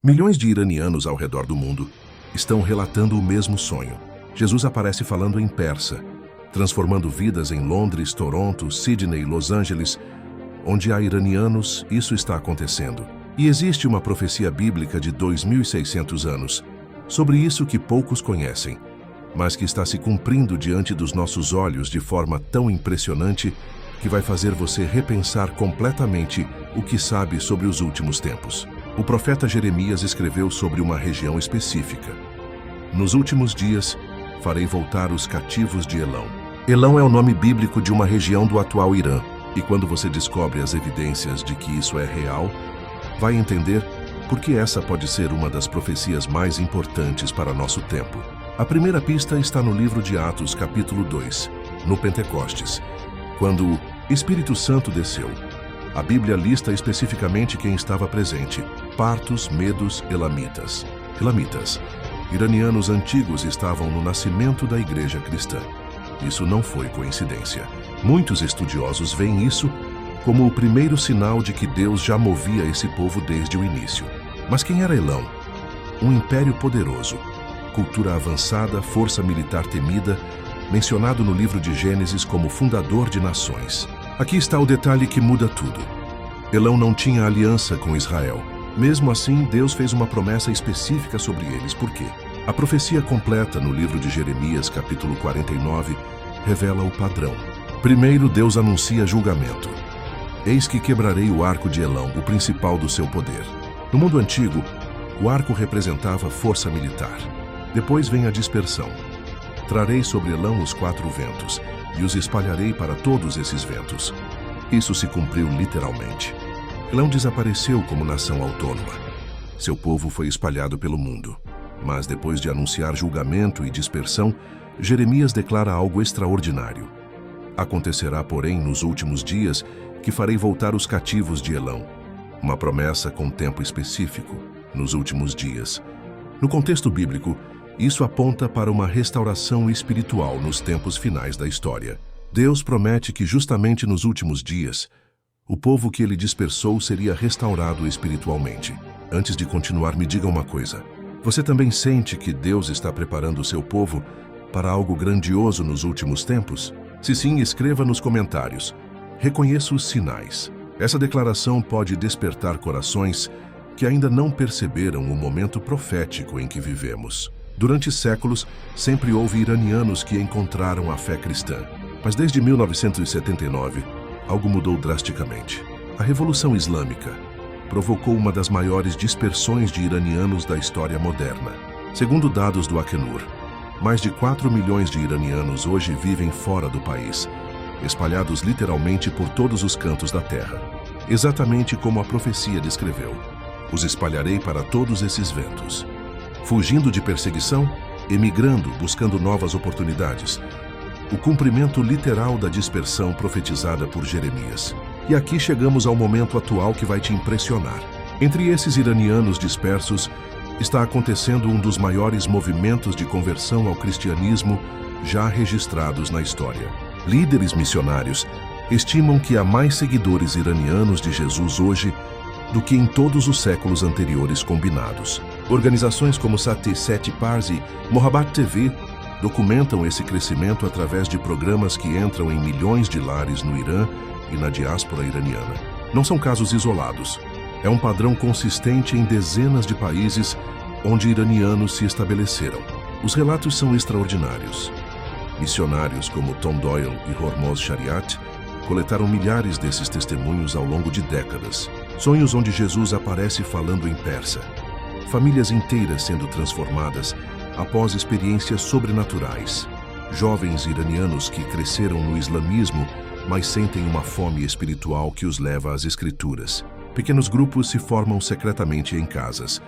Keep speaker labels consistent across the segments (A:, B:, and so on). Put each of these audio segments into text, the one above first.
A: Milhões de iranianos ao redor do mundo estão relatando o mesmo sonho. Jesus aparece falando em persa, transformando vidas em Londres, Toronto, Sydney, Los Angeles. Onde há iranianos, isso está acontecendo. E existe uma profecia bíblica de 2.600 anos sobre isso que poucos conhecem, mas que está se cumprindo diante dos nossos olhos de forma tão impressionante que vai fazer você repensar completamente o que sabe sobre os últimos tempos. O profeta Jeremias escreveu sobre uma região específica. Nos últimos dias, farei voltar os cativos de Elão. Elão é o nome bíblico de uma região do atual Irã. E quando você descobre as evidências de que isso é real, vai entender por que essa pode ser uma das profecias mais importantes para nosso tempo. A primeira pista está no livro de Atos, capítulo 2, no Pentecostes, quando o Espírito Santo desceu. A Bíblia lista especificamente quem estava presente: partos, medos, elamitas. Elamitas, iranianos antigos, estavam no nascimento da igreja cristã. Isso não foi coincidência. Muitos estudiosos veem isso como o primeiro sinal de que Deus já movia esse povo desde o início. Mas quem era Elão? Um império poderoso, cultura avançada, força militar temida, mencionado no livro de Gênesis como fundador de nações. Aqui está o detalhe que muda tudo. Elão não tinha aliança com Israel. Mesmo assim, Deus fez uma promessa específica sobre eles. Por quê? A profecia completa no livro de Jeremias, capítulo 49, revela o padrão. Primeiro, Deus anuncia julgamento. Eis que quebrarei o arco de Elão, o principal do seu poder. No mundo antigo, o arco representava força militar. Depois vem a dispersão. Trarei sobre Elão os 4 ventos, e os espalharei para todos esses ventos. Isso se cumpriu literalmente. Elão desapareceu como nação autônoma. Seu povo foi espalhado pelo mundo. Mas depois de anunciar julgamento e dispersão, Jeremias declara algo extraordinário. Acontecerá, porém, nos últimos dias, que farei voltar os cativos de Elão. Uma promessa com tempo específico, nos últimos dias. No contexto bíblico, isso aponta para uma restauração espiritual nos tempos finais da história. Deus promete que justamente nos últimos dias, o povo que ele dispersou seria restaurado espiritualmente. Antes de continuar, me diga uma coisa. Você também sente que Deus está preparando o seu povo para algo grandioso nos últimos tempos? Se sim, escreva nos comentários. Reconheça os sinais. Essa declaração pode despertar corações que ainda não perceberam o momento profético em que vivemos. Durante séculos, sempre houve iranianos que encontraram a fé cristã. Mas desde 1979, algo mudou drasticamente. A Revolução Islâmica provocou uma das maiores dispersões de iranianos da história moderna. Segundo dados do Acnur, mais de 4 milhões de iranianos hoje vivem fora do país, espalhados literalmente por todos os cantos da terra. Exatamente como a profecia descreveu. Os espalharei para todos esses ventos. Fugindo de perseguição, emigrando, buscando novas oportunidades. O cumprimento literal da dispersão profetizada por Jeremias. E aqui chegamos ao momento atual que vai te impressionar. Entre esses iranianos dispersos, está acontecendo um dos maiores movimentos de conversão ao cristianismo já registrados na história. Líderes missionários estimam que há mais seguidores iranianos de Jesus hoje do que em todos os séculos anteriores combinados. Organizações como Sati Seti Parsi, Mohabbat TV documentam esse crescimento através de programas que entram em milhões de lares no Irã e na diáspora iraniana. Não são casos isolados. É um padrão consistente em dezenas de países onde iranianos se estabeleceram. Os relatos são extraordinários. Missionários como Tom Doyle e Hormoz Shariat coletaram milhares desses testemunhos ao longo de décadas. Sonhos onde Jesus aparece falando em persa. Famílias inteiras sendo transformadas após experiências sobrenaturais. Jovens iranianos que cresceram no islamismo, mas sentem uma fome espiritual que os leva às escrituras. Pequenos grupos se formam secretamente em casas,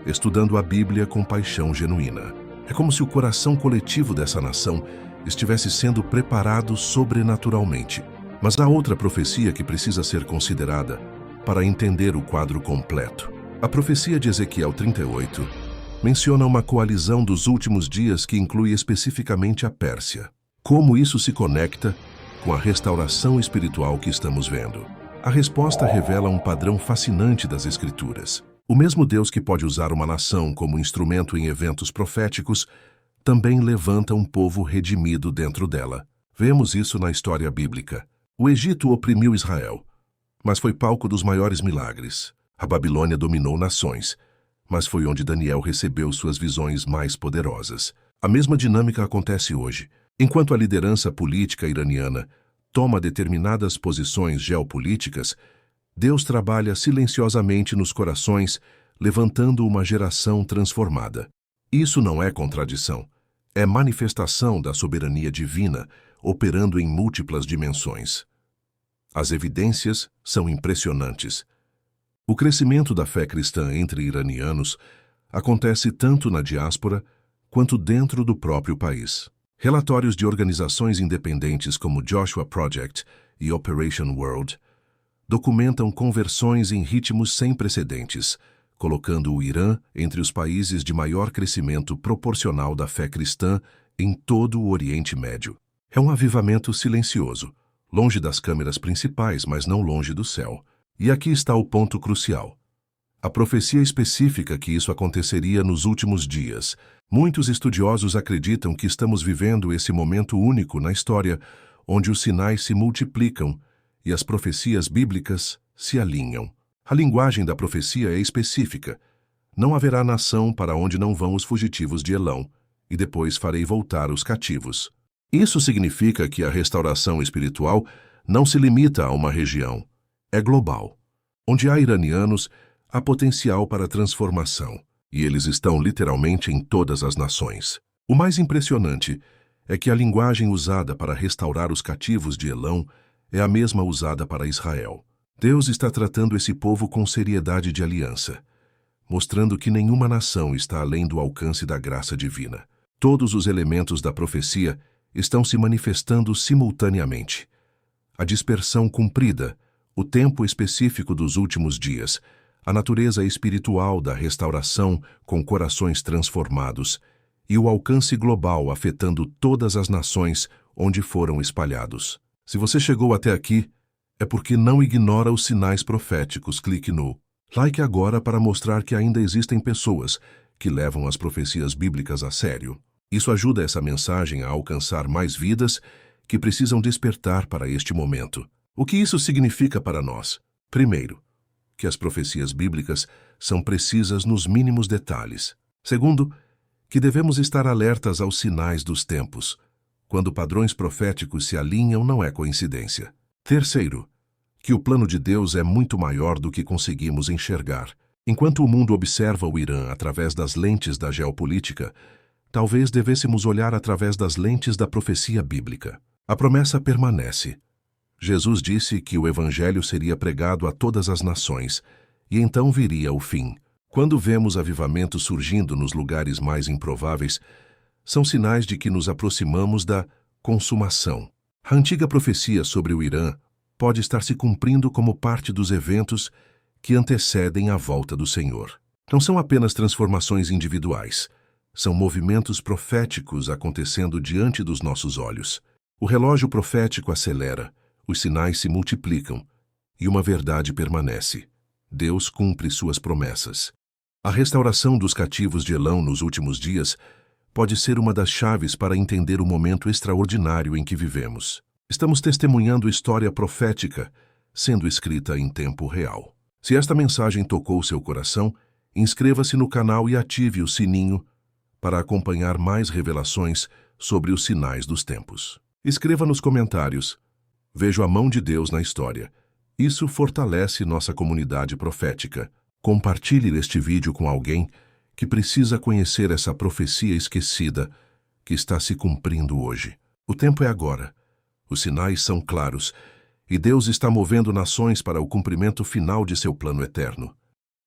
A: estudando a Bíblia com paixão genuína. É como se o coração coletivo dessa nação estivesse sendo preparado sobrenaturalmente. Mas há outra profecia que precisa ser considerada para entender o quadro completo. A profecia de Ezequiel 38 menciona uma coalizão dos últimos dias que inclui especificamente a Pérsia. Como isso se conecta com a restauração espiritual que estamos vendo? A resposta revela um padrão fascinante das Escrituras. O mesmo Deus que pode usar uma nação como instrumento em eventos proféticos, também levanta um povo redimido dentro dela. Vemos isso na história bíblica. O Egito oprimiu Israel, mas foi palco dos maiores milagres. A Babilônia dominou nações, mas foi onde Daniel recebeu suas visões mais poderosas. A mesma dinâmica acontece hoje. Enquanto a liderança política iraniana toma determinadas posições geopolíticas, Deus trabalha silenciosamente nos corações, levantando uma geração transformada. Isso não é contradição. É manifestação da soberania divina, operando em múltiplas dimensões. As evidências são impressionantes. O crescimento da fé cristã entre iranianos acontece tanto na diáspora quanto dentro do próprio país. Relatórios de organizações independentes como Joshua Project e Operation World documentam conversões em ritmos sem precedentes, colocando o Irã entre os países de maior crescimento proporcional da fé cristã em todo o Oriente Médio. É um avivamento silencioso, longe das câmeras principais, mas não longe do céu. E aqui está o ponto crucial. A profecia especifica que isso aconteceria nos últimos dias. Muitos estudiosos acreditam que estamos vivendo esse momento único na história, onde os sinais se multiplicam e as profecias bíblicas se alinham. A linguagem da profecia é específica. Não haverá nação para onde não vão os fugitivos de Elão, e depois farei voltar os cativos. Isso significa que a restauração espiritual não se limita a uma região. É global. Onde há iranianos, há potencial para transformação, e eles estão literalmente em todas as nações. O mais impressionante é que a linguagem usada para restaurar os cativos de Elão é a mesma usada para Israel. Deus está tratando esse povo com seriedade de aliança, mostrando que nenhuma nação está além do alcance da graça divina. Todos os elementos da profecia estão se manifestando simultaneamente. A dispersão cumprida, o tempo específico dos últimos dias, a natureza espiritual da restauração com corações transformados e o alcance global afetando todas as nações onde foram espalhados. Se você chegou até aqui, é porque não ignora os sinais proféticos. Clique no like agora para mostrar que ainda existem pessoas que levam as profecias bíblicas a sério. Isso ajuda essa mensagem a alcançar mais vidas que precisam despertar para este momento. O que isso significa para nós? Primeiro, que as profecias bíblicas são precisas nos mínimos detalhes. Segundo, que devemos estar alertas aos sinais dos tempos. Quando padrões proféticos se alinham, não é coincidência. Terceiro, que o plano de Deus é muito maior do que conseguimos enxergar. Enquanto o mundo observa o Irã através das lentes da geopolítica, talvez devêssemos olhar através das lentes da profecia bíblica. A promessa permanece. Jesus disse que o evangelho seria pregado a todas as nações, e então viria o fim. Quando vemos avivamentos surgindo nos lugares mais improváveis, são sinais de que nos aproximamos da consumação. A antiga profecia sobre o Irã pode estar se cumprindo como parte dos eventos que antecedem a volta do Senhor. Não são apenas transformações individuais, são movimentos proféticos acontecendo diante dos nossos olhos. O relógio profético acelera, os sinais se multiplicam e uma verdade permanece. Deus cumpre suas promessas. A restauração dos cativos de Elão nos últimos dias pode ser uma das chaves para entender o momento extraordinário em que vivemos. Estamos testemunhando história profética sendo escrita em tempo real. Se esta mensagem tocou seu coração, inscreva-se no canal e ative o sininho para acompanhar mais revelações sobre os sinais dos tempos. Escreva nos comentários: vejo a mão de Deus na história. Isso fortalece nossa comunidade profética. Compartilhe este vídeo com alguém que precisa conhecer essa profecia esquecida que está se cumprindo hoje. O tempo é agora. Os sinais são claros e Deus está movendo nações para o cumprimento final de seu plano eterno.